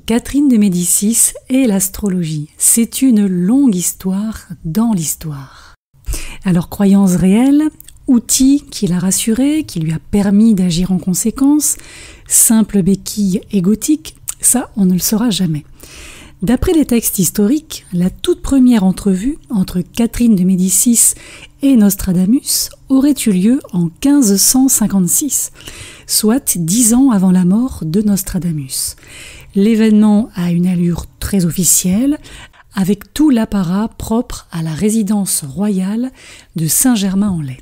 Catherine de Médicis et l'astrologie. C'est une longue histoire dans l'histoire. Alors, croyance réelle, outil qui l'a rassurée, qui lui a permis d'agir en conséquence, simple béquille égotique, ça on ne le saura jamais. D'après les textes historiques, la toute première entrevue entre Catherine de Médicis et Nostradamus aurait eu lieu en 1556, soit 10 ans avant la mort de Nostradamus. L'événement a une allure très officielle, avec tout l'apparat propre à la résidence royale de Saint-Germain-en-Laye.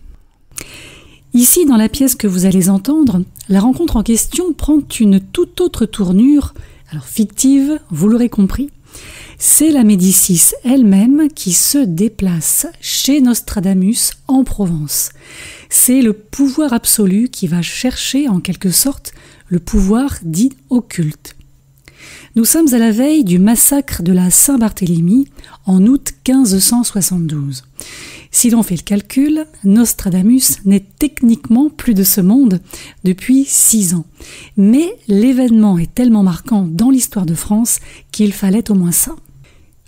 Ici, dans la pièce que vous allez entendre, la rencontre en question prend une toute autre tournure, alors fictive, vous l'aurez compris. C'est la Médicis elle-même qui se déplace chez Nostradamus en Provence. C'est le pouvoir absolu qui va chercher en quelque sorte le pouvoir dit occulte. Nous sommes à la veille du massacre de la Saint-Barthélemy en août 1572. Si l'on fait le calcul, Nostradamus n'est techniquement plus de ce monde depuis 6 ans. Mais l'événement est tellement marquant dans l'histoire de France qu'il fallait au moins ça.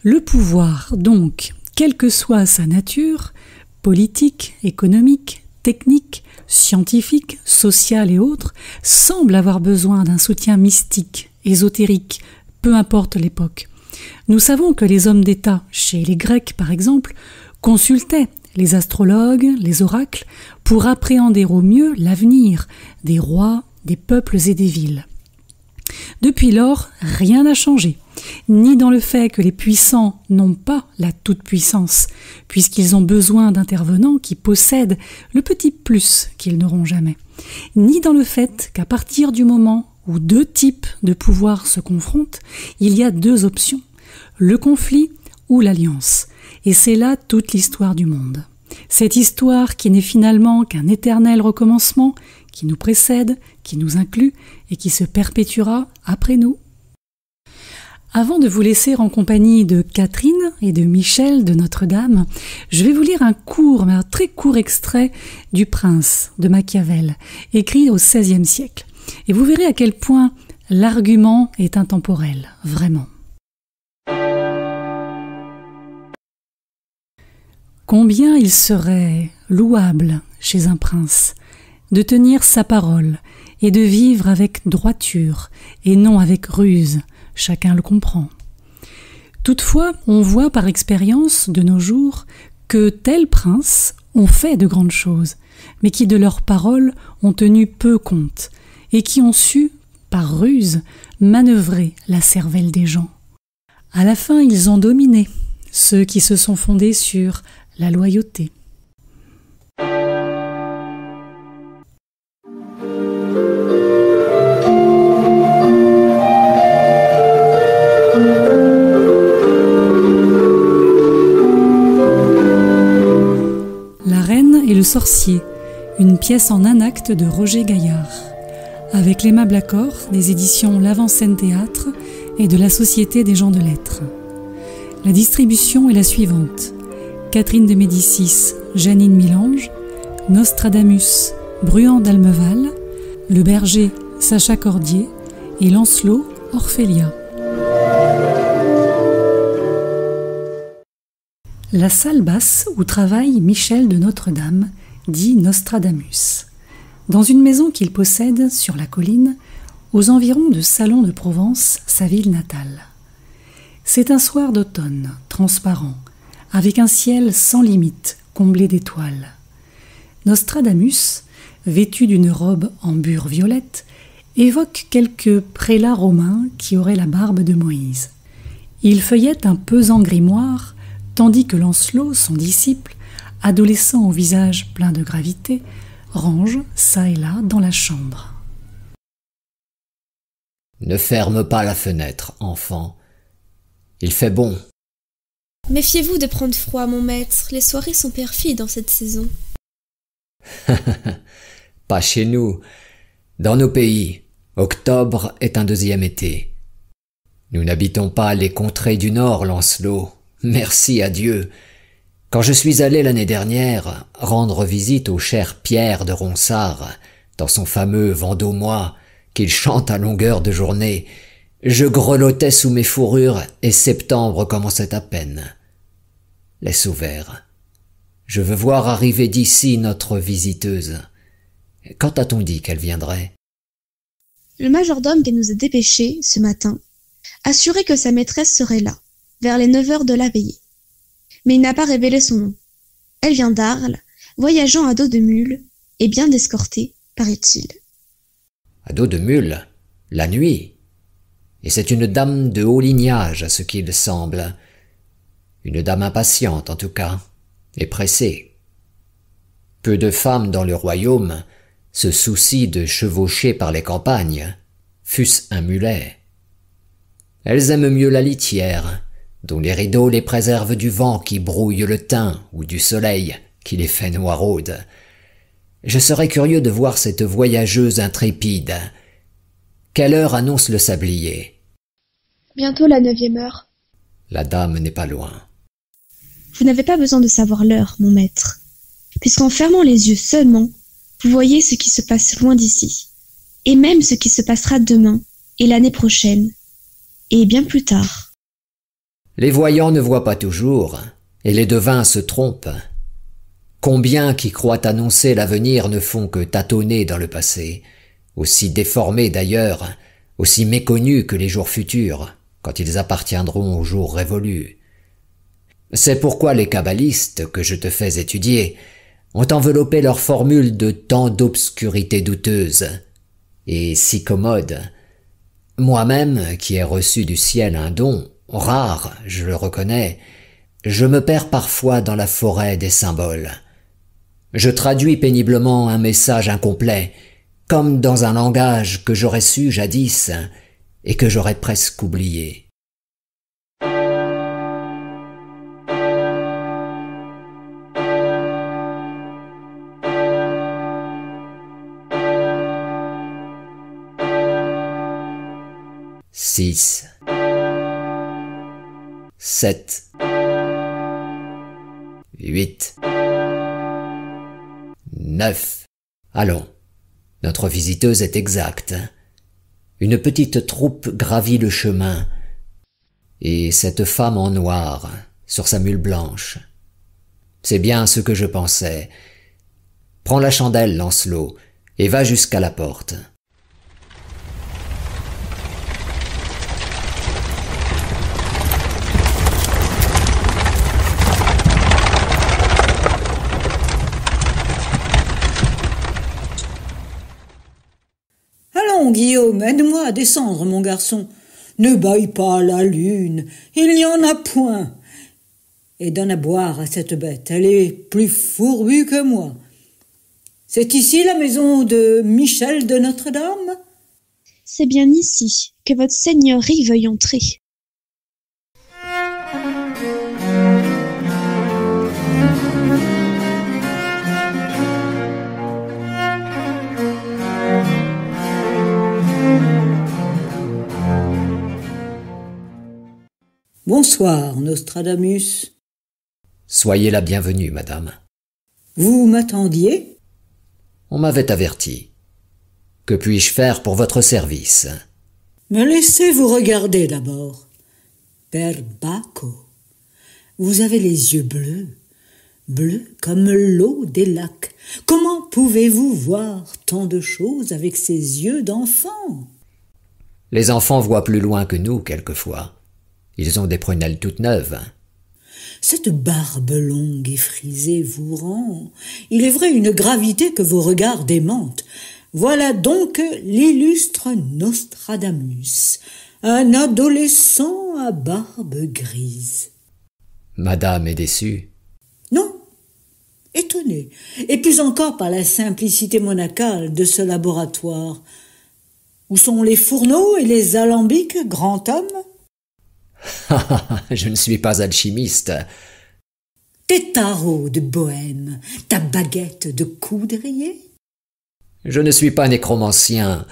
Le pouvoir, donc, quelle que soit sa nature, politique, économique, technique, scientifique, social et autres, semble avoir besoin d'un soutien mystique, ésotérique, peu importe l'époque. Nous savons que les hommes d'État, chez les Grecs par exemple, consultaient les astrologues, les oracles, pour appréhender au mieux l'avenir des rois, des peuples et des villes. Depuis lors, rien n'a changé, ni dans le fait que les puissants n'ont pas la toute-puissance, puisqu'ils ont besoin d'intervenants qui possèdent le petit plus qu'ils n'auront jamais, ni dans le fait qu'à partir du moment où 2 types de pouvoirs se confrontent, il y a 2 options, le conflit ou l'alliance. Et c'est là toute l'histoire du monde. Cette histoire qui n'est finalement qu'un éternel recommencement, qui nous précède, qui nous inclut et qui se perpétuera après nous. Avant de vous laisser en compagnie de Catherine et de Michel de Notre-Dame, je vais vous lire un court, mais un très court extrait du Prince de Machiavel, écrit au XVIe siècle. Et vous verrez à quel point l'argument est intemporel, vraiment. Combien il serait louable chez un prince de tenir sa parole et de vivre avec droiture et non avec ruse, chacun le comprend. Toutefois, on voit par expérience de nos jours que tels princes ont fait de grandes choses, mais qui de leurs paroles ont tenu peu compte et qui ont su, par ruse, manœuvrer la cervelle des gens. À la fin, ils ont dominé ceux qui se sont fondés sur la loyauté. La Reine et le Sorcier, une pièce en un acte de Roger Gaillard, avec l'aimable accord des éditions L'Avant-Scène Théâtre et de la Société des gens de lettres. La distribution est la suivante: Catherine de Médicis, Jeannine Milange, Nostradamus, Bruant d'Almeval, Le Berger, Sacha Cordier et Lancelot, Orphelia. La salle basse où travaille Michel de Notre-Dame, dit Nostradamus, dans une maison qu'il possède sur la colline, aux environs de Salon de Provence, sa ville natale. C'est un soir d'automne, transparent, avec un ciel sans limite, comblé d'étoiles. Nostradamus, vêtu d'une robe en bure violette, évoque quelques prélats romains qui auraient la barbe de Moïse. Il feuillette un pesant grimoire, tandis que Lancelot, son disciple, adolescent au visage plein de gravité, range, çà et là, dans la chambre. « Ne ferme pas la fenêtre, enfant. Il fait bon. » « Méfiez-vous de prendre froid, mon maître. Les soirées sont perfides en cette saison. » Pas chez nous. Dans nos pays, octobre est un 2e été. Nous n'habitons pas les contrées du Nord, Lancelot. Merci à Dieu. Quand je suis allé l'année dernière rendre visite au cher Pierre de Ronsard, dans son fameux Vendômois, qu'il chante à longueur de journée, Je grelottais sous mes fourrures et septembre commençait à peine. Laisse ouvert. Je veux voir arriver d'ici notre visiteuse. Quand a-t-on dit qu'elle viendrait? Le majordome qui nous a dépêchés, ce matin, assurait que sa maîtresse serait là, vers les 9 heures de la veillée. Mais il n'a pas révélé son nom. Elle vient d'Arles, voyageant à dos de mule, et bien escortée, paraît-il. À dos de mule, la nuit. Et c'est une dame de haut lignage, à ce qu'il semble. Une dame impatiente, en tout cas, et pressée. Peu de femmes dans le royaume se soucient de chevaucher par les campagnes, fût-ce un mulet. Elles aiment mieux la litière, dont les rideaux les préservent du vent qui brouille le teint ou du soleil qui les fait noiraudes. Je serais curieux de voir cette voyageuse intrépide. Quelle heure annonce le sablier? Bientôt la 9e heure. La dame n'est pas loin. Vous n'avez pas besoin de savoir l'heure, mon maître, puisqu'en fermant les yeux seulement, vous voyez ce qui se passe loin d'ici, et même ce qui se passera demain, et l'année prochaine, et bien plus tard. Les voyants ne voient pas toujours, et les devins se trompent. Combien qui croient annoncer l'avenir ne font que tâtonner dans le passé, aussi déformés d'ailleurs, aussi méconnus que les jours futurs, quand ils appartiendront aux jours révolus. C'est pourquoi les kabbalistes que je te fais étudier ont enveloppé leurs formules de tant d'obscurité douteuse et si commode. Moi-même, qui ai reçu du ciel un don, rare, je le reconnais, je me perds parfois dans la forêt des symboles. Je traduis péniblement un message incomplet, comme dans un langage que j'aurais su jadis et que j'aurais presque oublié. Six, 7, 8, 9. Allons, notre visiteuse est exacte. Une petite troupe gravit le chemin, et cette femme en noir, sur sa mule blanche. C'est bien ce que je pensais. Prends la chandelle, Lancelot, et va jusqu'à la porte. Allons, Guillaume, aide-moi à descendre, mon garçon. Ne baille pas à la lune, il n'y en a point. Et donne à boire à cette bête, elle est plus fourbue que moi. C'est ici la maison de Michel de Notre-Dame? C'est bien ici que votre seigneurie veuille entrer. Bonsoir, Nostradamus. Soyez la bienvenue, madame. Vous m'attendiez? On m'avait averti. Que puis-je faire pour votre service? Me laissez vous regarder d'abord. Père Bacco, vous avez les yeux bleus, bleus comme l'eau des lacs. Comment pouvez-vous voir tant de choses avec ces yeux d'enfant? Les enfants voient plus loin que nous, quelquefois. Ils ont des prunelles toutes neuves. Cette barbe longue et frisée vous rend, il est vrai, une gravité que vos regards démentent. Voilà donc l'illustre Nostradamus, un adolescent à barbe grise. Madame est déçue. Non, étonné, et plus encore par la simplicité monacale de ce laboratoire. Où sont les fourneaux et les alambics, grand homme? Je ne suis pas alchimiste. Tes tarots de bohème, ta baguette de coudrier? Je ne suis pas nécromancien.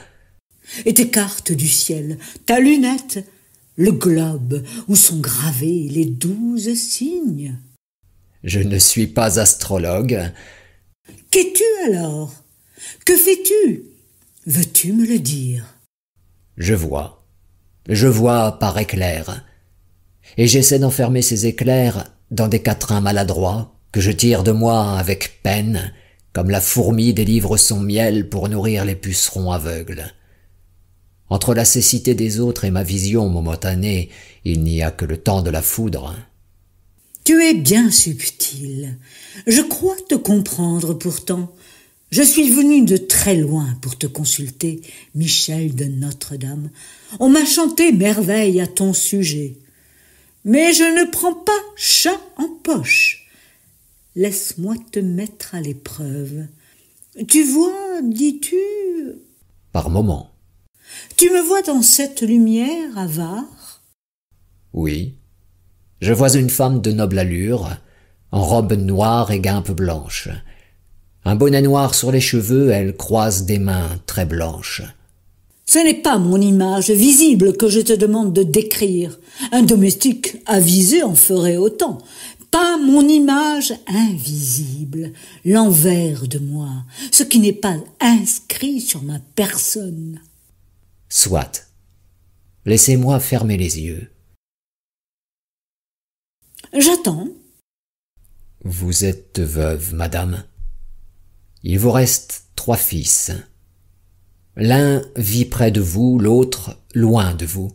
Et tes cartes du ciel, ta lunette, le globe où sont gravés les 12 signes? Je ne suis pas astrologue. Qu'es-tu alors? Que fais-tu? Veux-tu me le dire? Je vois. Je vois par éclairs, et j'essaie d'enfermer ces éclairs dans des quatrains maladroits que je tire de moi avec peine, comme la fourmi délivre son miel pour nourrir les pucerons aveugles. Entre la cécité des autres et ma vision momentanée, il n'y a que le temps de la foudre. Tu es bien subtil. Je crois te comprendre pourtant. Je suis venu de très loin pour te consulter, Michel de Notre-Dame. On m'a chanté merveille à ton sujet. Mais je ne prends pas chat en poche. Laisse-moi te mettre à l'épreuve. Tu vois, dis-tu... Par moments. Tu me vois dans cette lumière avare? Oui. Je vois une femme de noble allure, en robe noire et guimpe blanche. Un bonnet noir sur les cheveux, elle croise des mains très blanches. Ce n'est pas mon image visible que je te demande de décrire. Un domestique avisé en ferait autant. Pas mon image invisible, l'envers de moi, ce qui n'est pas inscrit sur ma personne. Soit. Laissez-moi fermer les yeux. J'attends. Vous êtes veuve, madame. Il vous reste 3 fils. L'un vit près de vous, l'autre loin de vous.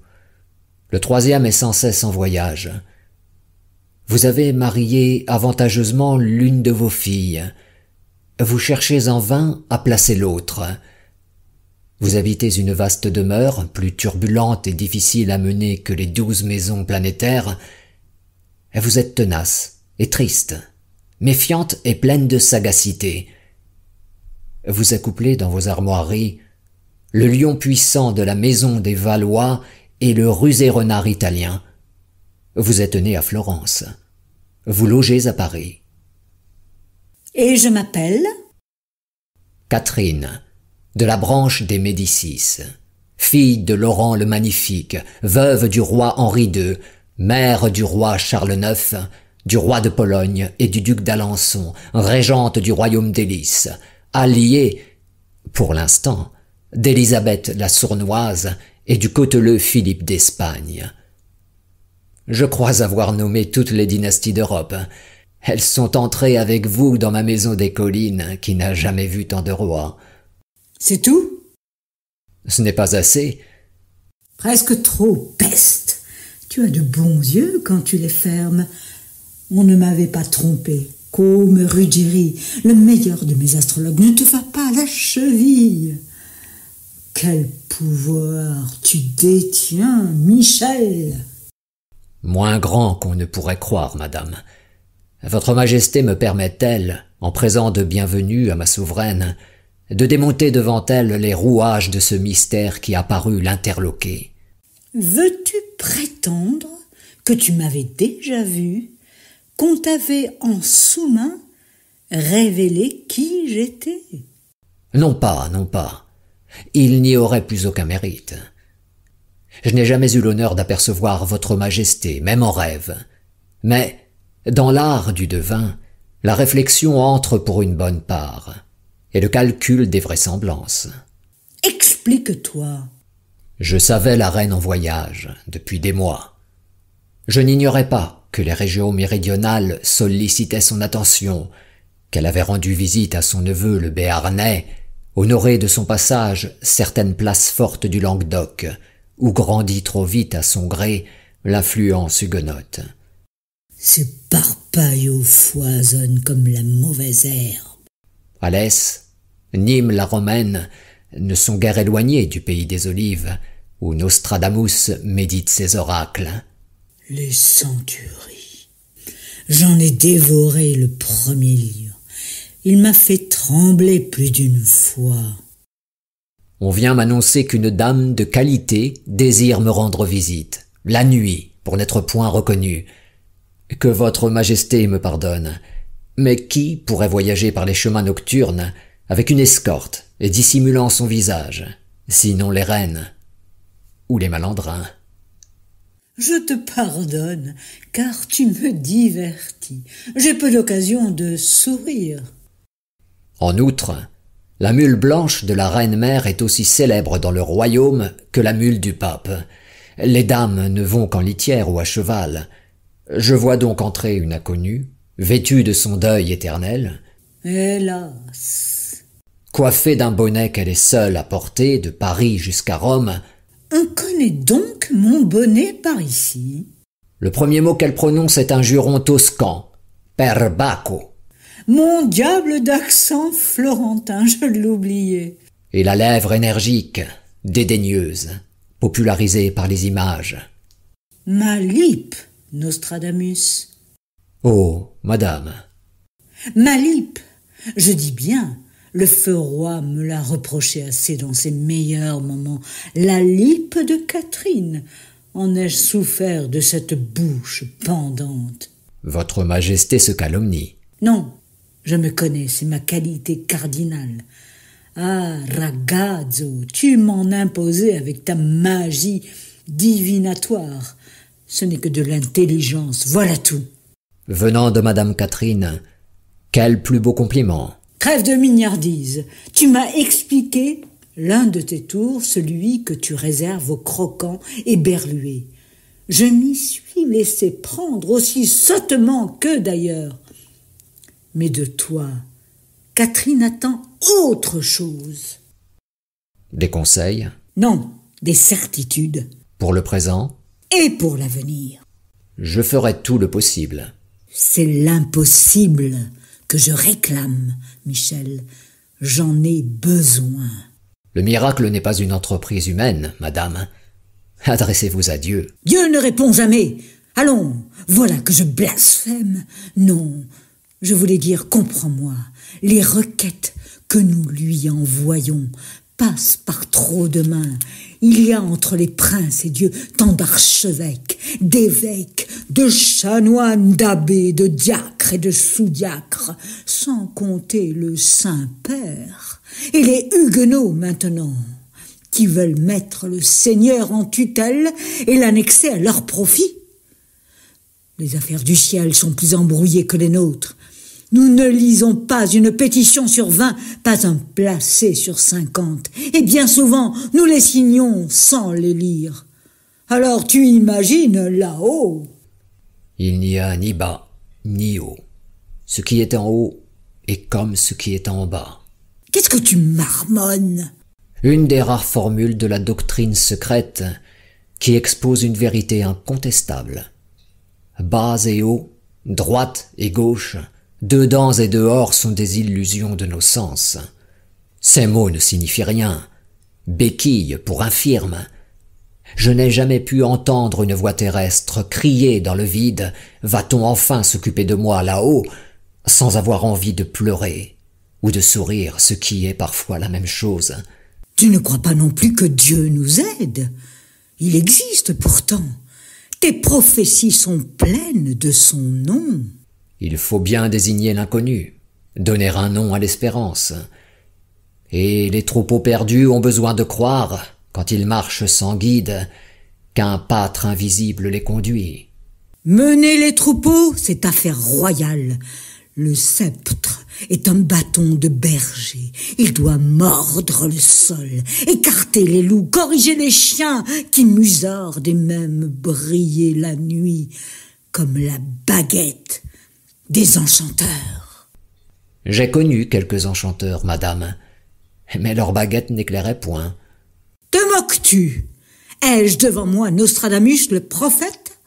Le 3e est sans cesse en voyage. Vous avez marié avantageusement l'une de vos filles. Vous cherchez en vain à placer l'autre. Vous habitez une vaste demeure, plus turbulente et difficile à mener que les 12 maisons planétaires. Vous êtes tenace et triste, méfiante et pleine de sagacité. Vous accouplez dans vos armoiries le lion puissant de la maison des Valois et le rusé renard italien. Vous êtes né à Florence. Vous logez à Paris. Et je m'appelle Catherine, de la branche des Médicis, fille de Laurent le Magnifique, veuve du roi Henri II, mère du roi Charles IX, du roi de Pologne et du duc d'Alençon, régente du royaume d'Hélice, alliée, pour l'instant, d'Élisabeth la Sournoise et du cauteleux Philippe d'Espagne. Je crois avoir nommé toutes les dynasties d'Europe. Elles sont entrées avec vous dans ma maison des collines qui n'a jamais vu tant de rois. C'est tout? Ce n'est pas assez. Presque trop, peste. Tu as de bons yeux quand tu les fermes. On ne m'avait pas trompé. Côme Ruggieri, le meilleur de mes astrologues, ne te va pas à la cheville. Quel pouvoir tu détiens, Michel! Moins grand qu'on ne pourrait croire, madame. Votre Majesté me permet-elle, en présent de bienvenue à ma souveraine, de démonter devant elle les rouages de ce mystère qui a paru l'interloquer? Veux-tu prétendre que tu m'avais déjà vu, qu'on t'avait en sous-main révélé qui j'étais? Non pas, non pas. Il n'y aurait plus aucun mérite. Je n'ai jamais eu l'honneur d'apercevoir votre Majesté, même en rêve. Mais, dans l'art du devin, la réflexion entre pour une bonne part, et le calcul des vraisemblances. Explique-toi. Je savais la reine en voyage, depuis des mois. Je n'ignorais pas que les régions méridionales sollicitaient son attention, qu'elle avait rendu visite à son neveu le Béarnais, honoré de son passage certaines places fortes du Languedoc, où grandit trop vite à son gré l'influence huguenote. Ce parpaillot foisonne comme la mauvaise herbe. Alès, Nîmes la romaine ne sont guère éloignés du pays des Olives, où Nostradamus médite ses oracles. Les centuries. J'en ai dévoré le premier livre. Il m'a fait trembler plus d'une fois. On vient m'annoncer qu'une dame de qualité désire me rendre visite, la nuit, pour n'être point reconnue. Que votre Majesté me pardonne, mais qui pourrait voyager par les chemins nocturnes avec une escorte et dissimulant son visage, sinon les reines ou les malandrins? Je te pardonne, car tu me divertis. J'ai peu d'occasion de sourire. En outre, la mule blanche de la reine-mère est aussi célèbre dans le royaume que la mule du pape. Les dames ne vont qu'en litière ou à cheval. Je vois donc entrer une inconnue, vêtue de son deuil éternel, hélas. coiffée d'un bonnet qu'elle est seule à porter de Paris jusqu'à Rome. On connaît donc mon bonnet par ici. Le premier mot qu'elle prononce est un juron toscan, perbacco, Mon diable d'accent florentin, je l'oubliais. et la lèvre énergique, dédaigneuse, popularisée par les images. Ma lippe, Nostradamus. Oh, madame, Ma lippe, je dis bien, le feu roi me l'a reproché assez dans ses meilleurs moments. La lippe de Catherine, en ai-je souffert de cette bouche pendante? votre majesté se calomnie. Non, je me connais, c'est ma qualité cardinale. Ah, ragazzo, tu m'en imposais avec ta magie divinatoire. Ce n'est que de l'intelligence, voilà tout. Venant de madame Catherine, quel plus beau compliment. Trêve de mignardise, tu m'as expliqué l'un de tes tours, celui que tu réserves aux croquants et berlués. Je m'y suis laissé prendre aussi sottement qu'eux d'ailleurs. Mais de toi, Catherine attend autre chose. Des conseils, Non, des certitudes. pour le présent, Et pour l'avenir. je ferai tout le possible. C'est l'impossible que je réclame, Michel. J'en ai besoin. Le miracle n'est pas une entreprise humaine, madame. Adressez-vous à Dieu. Dieu ne répond jamais. Allons, voilà que je blasphème. Non, je voulais dire, comprends-moi, les requêtes que nous lui envoyons passent par trop de mains. Il y a entre les princes et Dieu tant d'archevêques, d'évêques, de chanoines, d'abbés, de diacres et de sous-diacres, sans compter le Saint-Père et les huguenots maintenant, qui veulent mettre le Seigneur en tutelle et l'annexer à leur profit. Les affaires du ciel sont plus embrouillées que les nôtres. Nous ne lisons pas une pétition sur 20, pas un placé sur 50. Et bien souvent, nous les signons sans les lire. Alors tu imagines là-haut. Il n'y a ni bas, ni haut. Ce qui est en haut est comme ce qui est en bas. Qu'est-ce que tu marmonnes? Une des rares formules de la doctrine secrète qui expose une vérité incontestable. Bas et haut, droite et gauche, dedans et dehors sont des illusions de nos sens. Ces mots ne signifient rien. Béquille pour infirme. Je n'ai jamais pu entendre une voix terrestre crier dans le vide « Va-t-on enfin s'occuper de moi là-haut ?» sans avoir envie de pleurer ou de sourire, ce qui est parfois la même chose. Tu ne crois pas non plus que Dieu nous aide? Il existe pourtant. Tes prophéties sont pleines de son nom. Il faut bien désigner l'inconnu, donner un nom à l'espérance. Et les troupeaux perdus ont besoin de croire, quand ils marchent sans guide, qu'un pâtre invisible les conduit. Mener les troupeaux, c'est affaire royale. Le sceptre est un bâton de berger. Il doit mordre le sol, écarter les loups, corriger les chiens qui musardent et même briller la nuit comme la baguette des enchanteurs. J'ai connu quelques enchanteurs, madame, mais leur baguette n'éclairait point. Te moques-tu? Ai-je devant moi Nostradamus le prophète?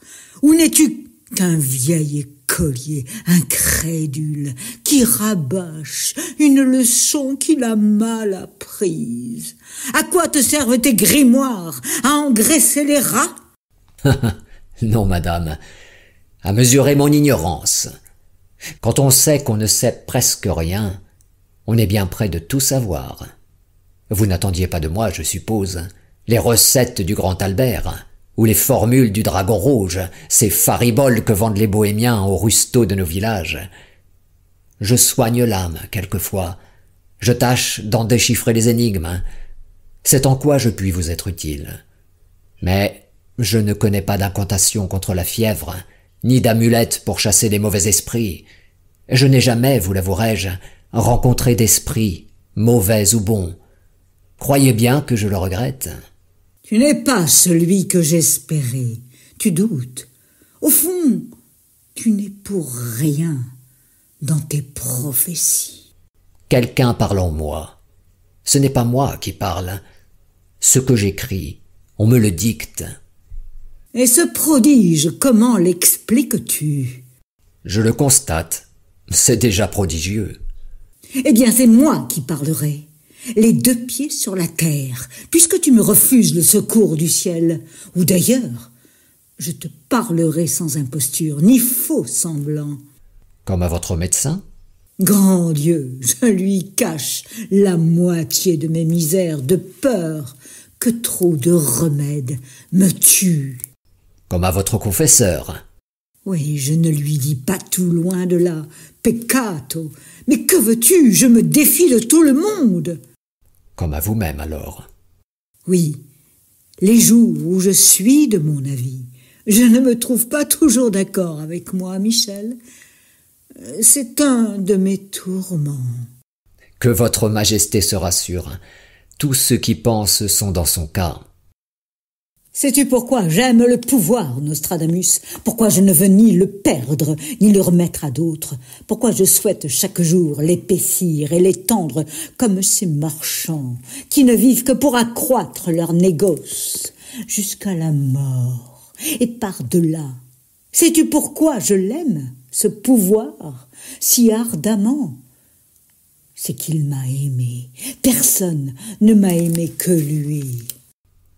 Ou n'es-tu qu'un vieil écolier incrédule qui rabâche une leçon qu'il a mal apprise? À quoi te servent tes grimoires? À engraisser les rats? Non, madame, à mesurer mon ignorance. Quand on sait qu'on ne sait presque rien, on est bien près de tout savoir. Vous n'attendiez pas de moi, je suppose, les recettes du grand Albert, ou les formules du dragon rouge, ces fariboles que vendent les bohémiens aux rustos de nos villages. Je soigne l'âme, quelquefois. Je tâche d'en déchiffrer les énigmes. C'est en quoi je puis vous être utile. Mais je ne connais pas d'incantation contre la fièvre, ni d'amulette pour chasser les mauvais esprits. Je n'ai jamais, vous l'avouerai-je, rencontré d'esprit, mauvais ou bon. Croyez bien que je le regrette. Tu n'es pas celui que j'espérais. Tu doutes. Au fond, tu n'es pour rien dans tes prophéties. Quelqu'un parle en moi. Ce n'est pas moi qui parle. Ce que j'écris, on me le dicte. Et ce prodige, comment l'expliques-tu? Je le constate. C'est déjà prodigieux. Eh bien, c'est moi qui parlerai, les deux pieds sur la terre, puisque tu me refuses le secours du ciel. Ou d'ailleurs, je te parlerai sans imposture, ni faux semblant. Comme à votre médecin? Grand Dieu, je lui cache la moitié de mes misères de peur que trop de remèdes me tuent. Comme à votre confesseur? Oui, je ne lui dis pas tout, loin de là. Peccato. Mais que veux-tu? Je me défie de tout le monde. Comme à vous-même alors? Oui, les jours où je suis de mon avis, je ne me trouve pas toujours d'accord avec moi, Michel. C'est un de mes tourments. Que votre majesté se rassure. Tous ceux qui pensent sont dans son cas. Sais-tu pourquoi j'aime le pouvoir, Nostradamus? Pourquoi je ne veux ni le perdre, ni le remettre à d'autres? Pourquoi je souhaite chaque jour l'épaissir et l'étendre comme ces marchands qui ne vivent que pour accroître leur négoce jusqu'à la mort et par-delà? Sais-tu pourquoi je l'aime, ce pouvoir, si ardemment? C'est qu'il m'a aimé. Personne ne m'a aimé que lui.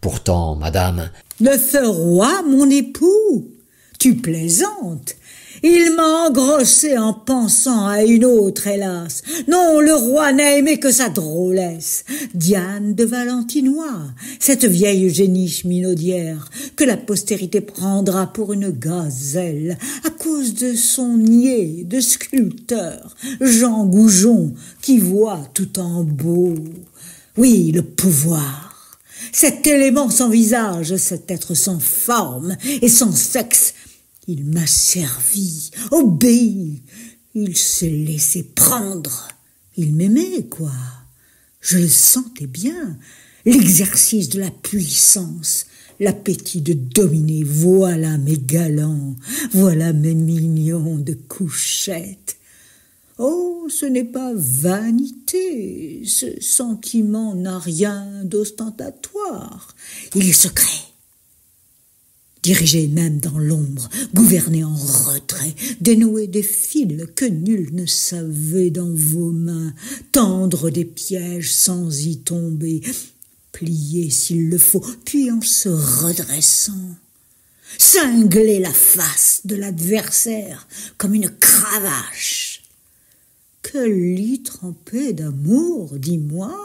Pourtant, madame... De ce roi, mon époux? Tu plaisantes. Il m'a engrossé en pensant à une autre, hélas. Non, le roi n'a aimé que sa drôlesse. Diane de Valentinois, cette vieille géniche minaudière, que la postérité prendra pour une gazelle, à cause de son niais de sculpteur, Jean Goujon, qui voit tout en beau. Oui, le pouvoir. Cet élément sans visage, cet être sans forme et sans sexe, il m'a servi, obéi, il s'est laissé prendre. Il m'aimait, quoi. Je le sentais bien, l'exercice de la puissance, l'appétit de dominer. Voilà mes galants, voilà mes mignons de couchette. Oh, ce n'est pas vanité, ce sentiment n'a rien d'ostentatoire, il est secret. Dirigé même dans l'ombre, gouverné en retrait, dénouer des fils que nul ne savait dans vos mains, tendre des pièges sans y tomber, plier s'il le faut, puis en se redressant, cingler la face de l'adversaire comme une cravache. Que lit trempé d'amour, dis-moi,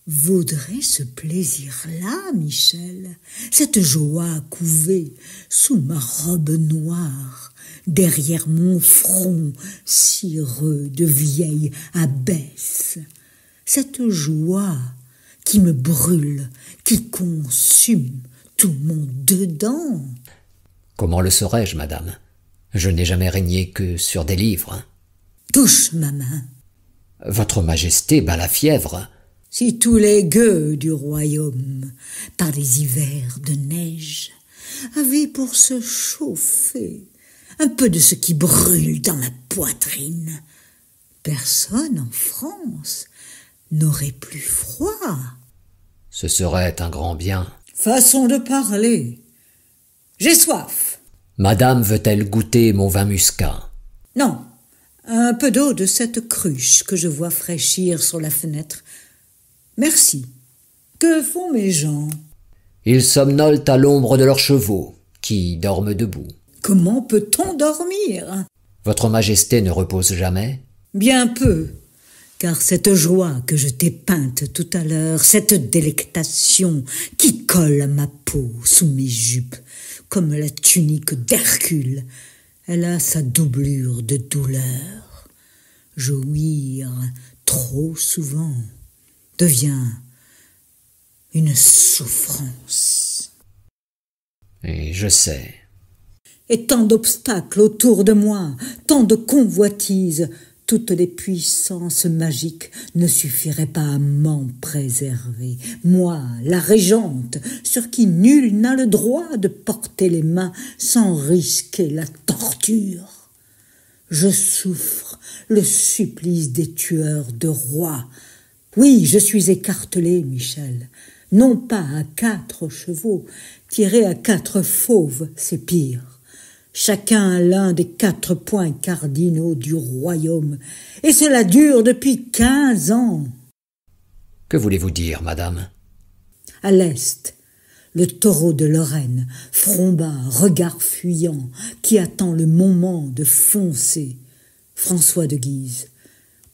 vaudrait ce plaisir-là, Michel, cette joie couvée sous ma robe noire, derrière mon front cireux de vieille abbesse, cette joie qui me brûle, qui consume tout mon dedans. Comment le saurais-je, madame? Je n'ai jamais régné que sur des livres. Touche ma main. Votre majesté bat la fièvre. Si tous les gueux du royaume, par les hivers de neige, avaient pour se chauffer un peu de ce qui brûle dans ma poitrine, personne en France n'aurait plus froid. Ce serait un grand bien. Façon de parler. J'ai soif. Madame veut-elle goûter mon vin muscat? Non. Un peu d'eau de cette cruche que je vois fraîchir sur la fenêtre. Merci. Que font mes gens? Ils somnolent à l'ombre de leurs chevaux, qui dorment debout. Comment peut-on dormir? Votre majesté ne repose jamais? Bien peu, car cette joie que je t'ai peinte tout à l'heure, cette délectation qui colle à ma peau sous mes jupes, comme la tunique d'Hercule, elle a sa doublure de douleur. Jouir trop souvent devient une souffrance. Et je sais. Et tant d'obstacles autour de moi, tant de convoitises, toutes les puissances magiques ne suffiraient pas à m'en préserver. Moi, la régente, sur qui nul n'a le droit de porter les mains sans risquer la torture. Je souffre le supplice des tueurs de rois. Oui, je suis écartelé, Michel. Non pas à 4 chevaux, tiré à 4 fauves, c'est pire. Chacun a l'un des 4 points cardinaux du royaume, et cela dure depuis 15 ans. Que voulez-vous dire, madame? À l'est, le taureau de Lorraine, front bas, regard fuyant, qui attend le moment de foncer. François de Guise.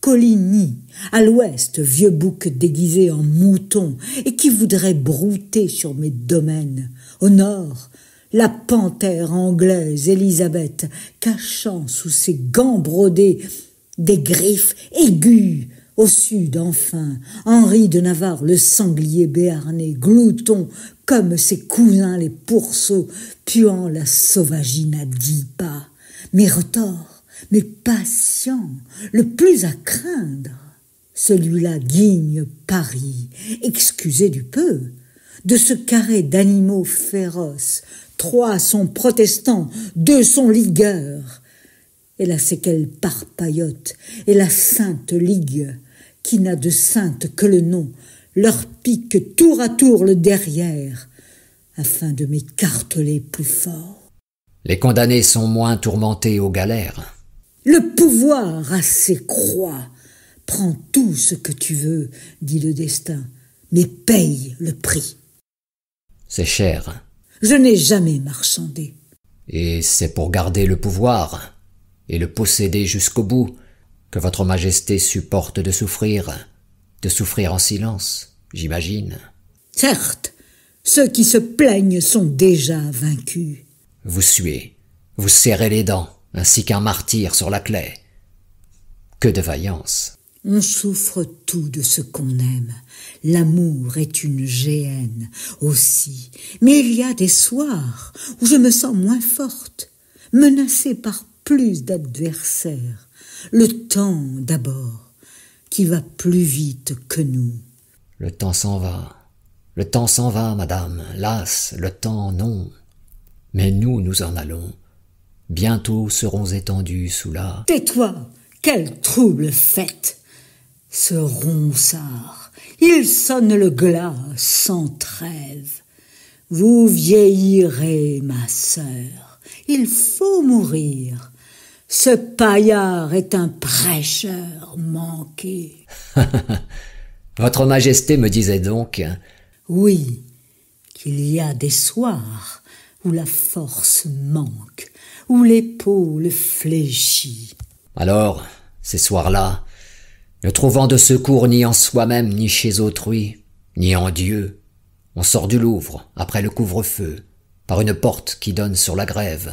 Coligny, à l'ouest, vieux bouc déguisé en mouton, et qui voudrait brouter sur mes domaines. Au nord, la panthère anglaise Élisabeth, cachant sous ses gants brodés des griffes aiguës. Au sud, enfin, Henri de Navarre, le sanglier béarnais, glouton comme ses cousins les pourceaux, puant la sauvagine à 10 pas. Mais retors, mais patient, le plus à craindre. Celui-là guigne Paris, excusez du peu. De ce carré d'animaux féroces, 3 sont protestants, 2 sont ligueurs. Et la séquelle parpaillote et la sainte ligue, qui n'a de sainte que le nom, leur pique tour à tour le derrière, afin de m'écarteler plus fort. Les condamnés sont moins tourmentés aux galères. Le pouvoir a ses croix. Prends tout ce que tu veux, dit le destin, mais paye le prix. C'est cher. Je n'ai jamais marchandé. Et c'est pour garder le pouvoir, et le posséder jusqu'au bout, que votre majesté supporte de souffrir en silence, j'imagine. Certes, ceux qui se plaignent sont déjà vaincus. Vous suez, vous serrez les dents, ainsi qu'un martyr sur la claie. Que de vaillance! On souffre tout de ce qu'on aime. L'amour est une géhenne aussi. Mais il y a des soirs où je me sens moins forte, menacée par plus d'adversaires. Le temps d'abord, qui va plus vite que nous. Le temps s'en va, madame. Las, le temps, non. Mais nous en allons. Bientôt serons étendus sous la... Tais-toi! Quelle trouble fête! Ce ronsard, il sonne le glas sans trêve. Vous vieillirez, ma sœur, il faut mourir. Ce paillard est un prêcheur manqué. Votre majesté me disait donc... Oui, qu'il y a des soirs où la force manque, où l'épaule fléchit. Alors, ces soirs-là, ne trouvant de secours ni en soi-même, ni chez autrui, ni en Dieu, on sort du Louvre, après le couvre-feu, par une porte qui donne sur la Grève.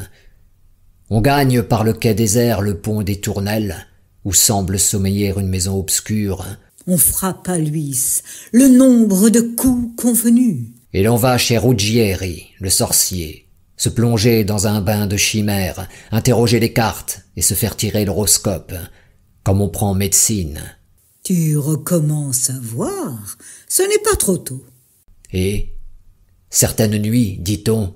On gagne par le quai désert le pont des Tournelles, où semble sommeiller une maison obscure. On frappe à l'huisse le nombre de coups convenus. Et l'on va chez Ruggieri, le sorcier, se plonger dans un bain de chimères, interroger les cartes et se faire tirer l'horoscope, comme on prend médecine. Tu recommences à voir, ce n'est pas trop tôt. Et, certaines nuits, dit-on,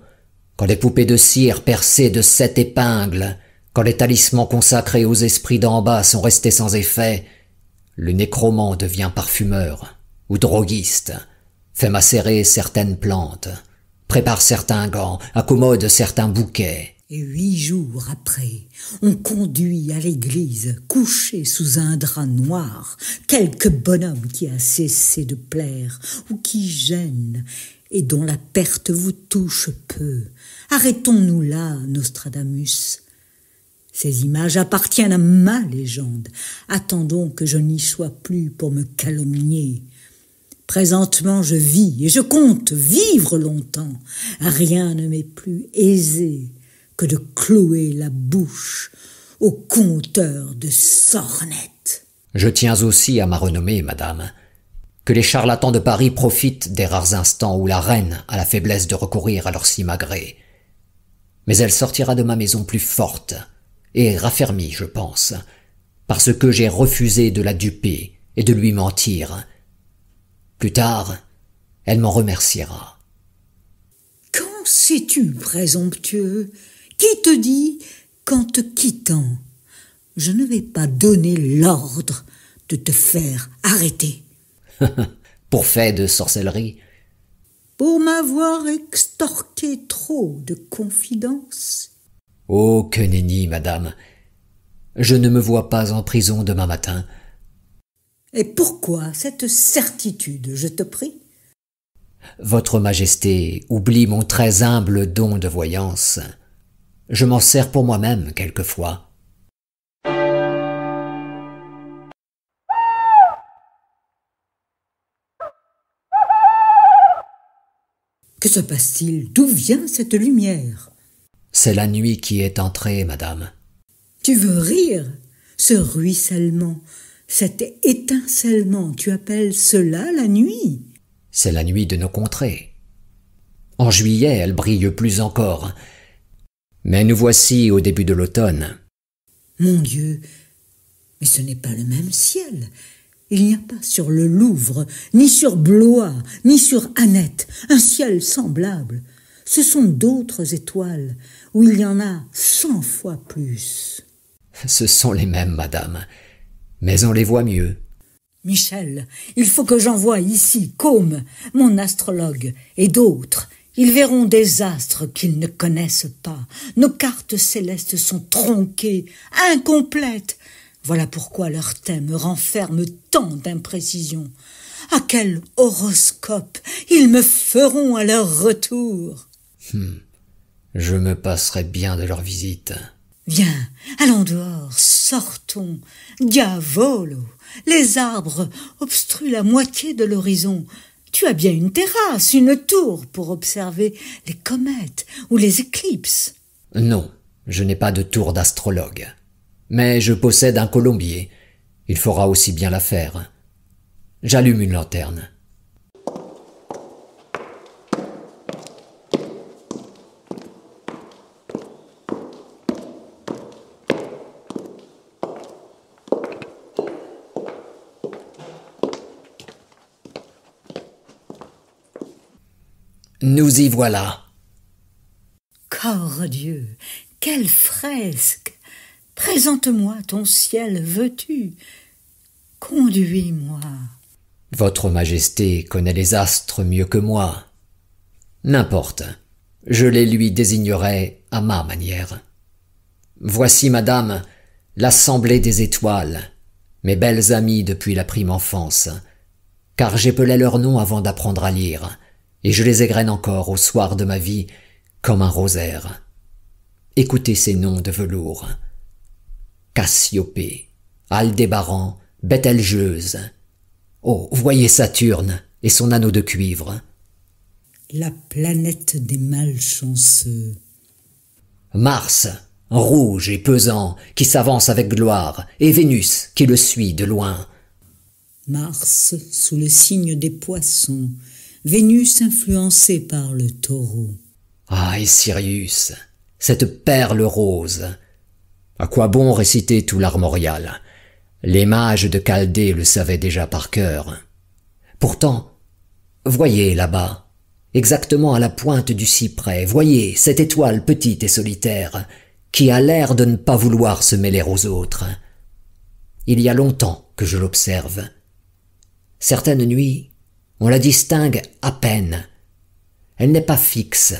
quand les poupées de cire percées de 7 épingles, quand les talismans consacrés aux esprits d'en bas sont restés sans effet, le nécromant devient parfumeur ou droguiste, fait macérer certaines plantes, prépare certains gants, accommode certains bouquets. Et 8 jours après, on conduit à l'église, couché sous un drap noir, quelque bonhomme qui a cessé de plaire ou qui gêne et dont la perte vous touche peu. Arrêtons-nous là, Nostradamus. Ces images appartiennent à ma légende. Attendons que je n'y sois plus pour me calomnier. Présentement, je vis et je compte vivre longtemps. Rien ne m'est plus aisé que de clouer la bouche au conteur de sornettes. Je tiens aussi à ma renommée, madame, que les charlatans de Paris profitent des rares instants où la reine a la faiblesse de recourir à leur simagrée. Mais elle sortira de ma maison plus forte et raffermie, je pense, parce que j'ai refusé de la duper et de lui mentir. Plus tard, elle m'en remerciera. Qu'en sais-tu, présomptueux? Qui te dit qu'en te quittant, je ne vais pas donner l'ordre de te faire arrêter? Pour fait de sorcellerie? Pour m'avoir extorqué trop de confidences? Oh, que nenni, madame. Je ne me vois pas en prison demain matin. Et pourquoi cette certitude, je te prie? Votre Majesté oublie mon très humble don de voyance. Je m'en sers pour moi-même quelquefois. Que se passe-t-il? D'où vient cette lumière? C'est la nuit qui est entrée, madame. Tu veux rire? Ce ruissellement, cet étincellement, tu appelles cela la nuit? C'est la nuit de nos contrées. En juillet, elle brille plus encore. Mais nous voici au début de l'automne. Mon Dieu, mais ce n'est pas le même ciel. Il n'y a pas sur le Louvre, ni sur Blois, ni sur Annette, un ciel semblable. Ce sont d'autres étoiles, où il y en a 100 fois plus. Ce sont les mêmes, madame, mais on les voit mieux. Michel, il faut que j'envoie ici Côme, mon astrologue, et d'autres. Ils verront des astres qu'ils ne connaissent pas. Nos cartes célestes sont tronquées, incomplètes. Voilà pourquoi leur thème renferme tant d'imprécisions. À quel horoscope ils me feront à leur retour? Je me passerai bien de leur visite. Viens, allons dehors, sortons. Diavolo, les arbres obstruent la moitié de l'horizon. Tu as bien une terrasse, une tour pour observer les comètes ou les éclipses. Non, je n'ai pas de tour d'astrologue. Mais je possède un colombier. Il fera aussi bien l'affaire. J'allume une lanterne. Nous y voilà. Corps Dieu, quelle fresque! Présente-moi ton ciel, veux-tu? Conduis-moi. Votre Majesté connaît les astres mieux que moi. N'importe, je les lui désignerai à ma manière. Voici, madame, l'assemblée des étoiles, mes belles amies depuis la prime enfance, car j'épelais leurs noms avant d'apprendre à lire, et je les égrène encore au soir de ma vie comme un rosaire. Écoutez ces noms de velours. Cassiopée, Aldébaran, Bételgeuse. Oh, voyez Saturne et son anneau de cuivre. La planète des malchanceux. Mars, rouge et pesant, qui s'avance avec gloire, et Vénus, qui le suit de loin. Mars sous le signe des poissons, Vénus influencée par le taureau. Ah, et Sirius, cette perle rose. À quoi bon réciter tout l'armorial? Les mages de Chaldée le savaient déjà par cœur. Pourtant, voyez là-bas, exactement à la pointe du cyprès, voyez cette étoile petite et solitaire, qui a l'air de ne pas vouloir se mêler aux autres. Il y a longtemps que je l'observe. Certaines nuits, on la distingue à peine. Elle n'est pas fixe.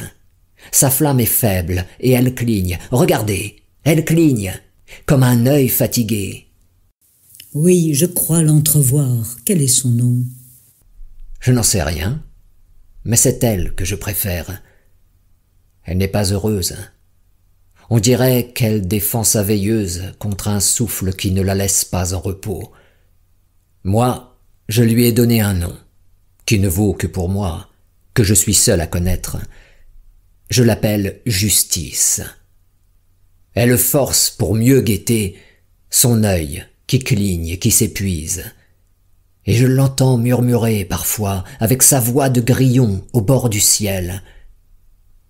Sa flamme est faible et elle cligne. Regardez, elle cligne, comme un œil fatigué. Oui, je crois l'entrevoir. Quel est son nom? Je n'en sais rien, mais c'est elle que je préfère. Elle n'est pas heureuse. On dirait qu'elle défend sa veilleuse contre un souffle qui ne la laisse pas en repos. Moi, je lui ai donné un nom, qui ne vaut que pour moi, que je suis seul à connaître. Je l'appelle Justice. Elle force pour mieux guetter son œil qui cligne et qui s'épuise. Et je l'entends murmurer parfois avec sa voix de grillon au bord du ciel.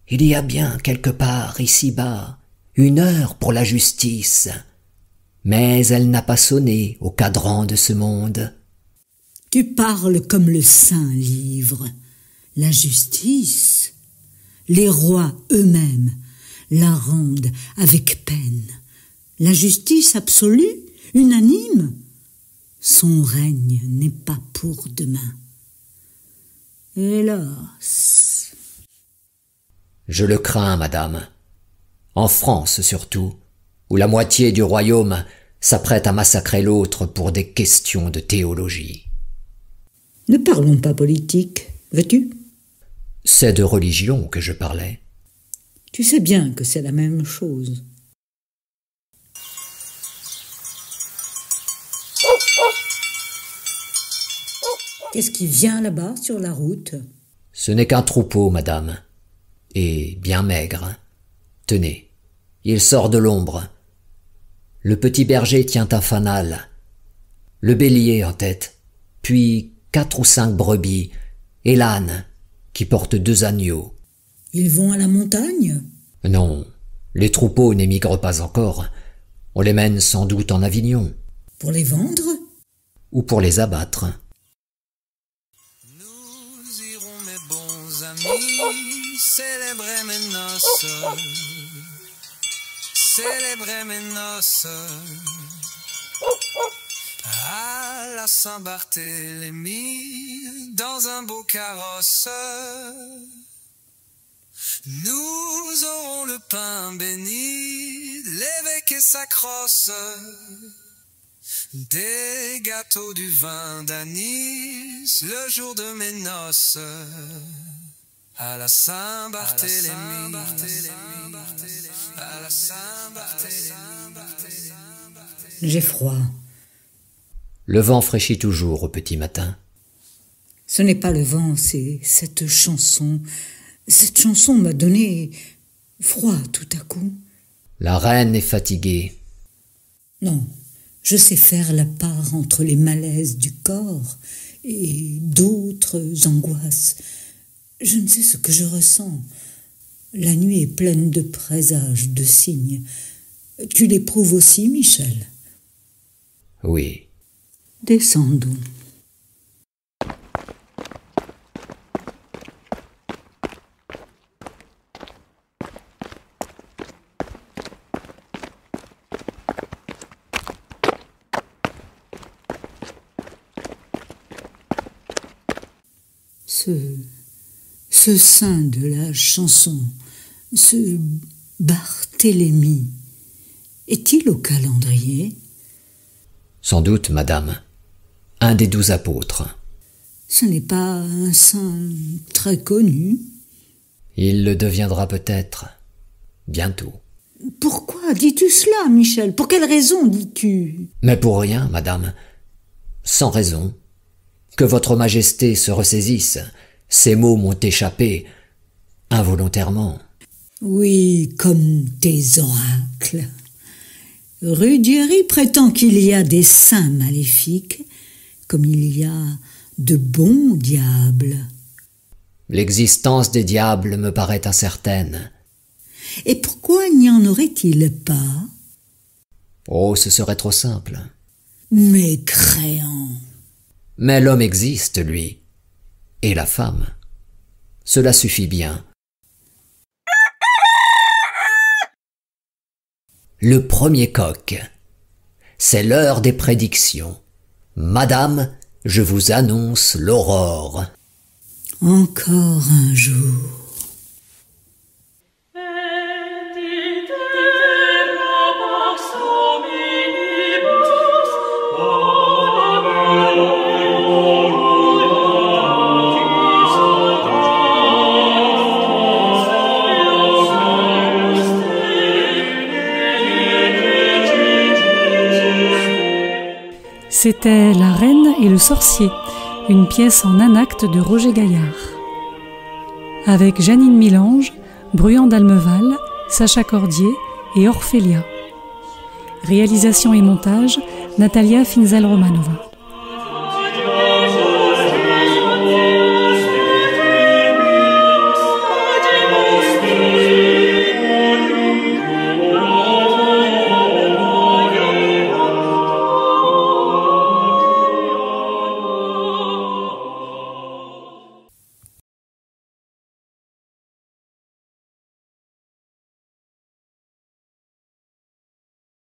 Il y a bien quelque part ici-bas une heure pour la justice. mais elle n'a pas sonné au cadran de ce monde. Tu parles comme le saint livre. La justice, les rois eux-mêmes la rendent avec peine. La justice absolue, unanime, son règne n'est pas pour demain. Hélas. Je le crains, madame. En France surtout, où la moitié du royaume s'apprête à massacrer l'autre pour des questions de théologie. Ne parlons pas politique, veux-tu? C'est de religion que je parlais. Tu sais bien que c'est la même chose. Qu'est-ce qui vient là-bas sur la route? Ce n'est qu'un troupeau, madame, et bien maigre. Tenez, il sort de l'ombre. Le petit berger tient un fanal, le bélier en tête, puis 4 ou 5 brebis, et l'âne, qui porte 2 agneaux. Ils vont à la montagne? Non, les troupeaux n'émigrent pas encore. On les mène sans doute en Avignon. Pour les vendre? Ou pour les abattre. Nous irons, mes bons amis, célébrer mes noces. Célébrer mes noces. À la Saint-Barthélemy, dans un beau carrosse. Nous aurons le pain béni, l'évêque et sa crosse. Des gâteaux, du vin d'anis, le jour de mes noces. À la Saint-Barthélemy, à la Saint-Barthélemy. J'ai froid. Le vent fraîchit toujours au petit matin. Ce n'est pas le vent, c'est cette chanson. Cette chanson m'a donné froid tout à coup. La reine est fatiguée. Non, je sais faire la part entre les malaises du corps et d'autres angoisses. Je ne sais ce que je ressens. La nuit est pleine de présages, de signes. Tu l'éprouves aussi, Michel? Oui. Descendons. Ce saint de la chanson, ce Barthélemy, est-il au calendrier? Sans doute, madame. Un des 12 apôtres. Ce n'est pas un saint très connu? Il le deviendra peut-être. Bientôt. Pourquoi dis-tu cela, Michel? Pour quelle raison dis-tu? Mais pour rien, madame. Sans raison. Que votre majesté se ressaisisse. Ces mots m'ont échappé involontairement. Oui, comme tes oracles. Ruggieri prétend qu'il y a des saints maléfiques, comme il y a de bons diables. L'existence des diables me paraît incertaine. Et pourquoi n'y en aurait-il pas? Oh, ce serait trop simple. Mécréant. Mais l'homme existe, lui. Et la femme. Cela suffit bien. Le premier coq. C'est l'heure des prédictions. Madame, je vous annonce l'aurore. Encore un jour. C'était La Reine et le Sorcier, une pièce en un acte de Roger Gaillard. Avec Janine Milange, Bruyan d'Almeval, Sacha Cordier et Orphelia. Réalisation et montage, Natalia Finzel-Romanova.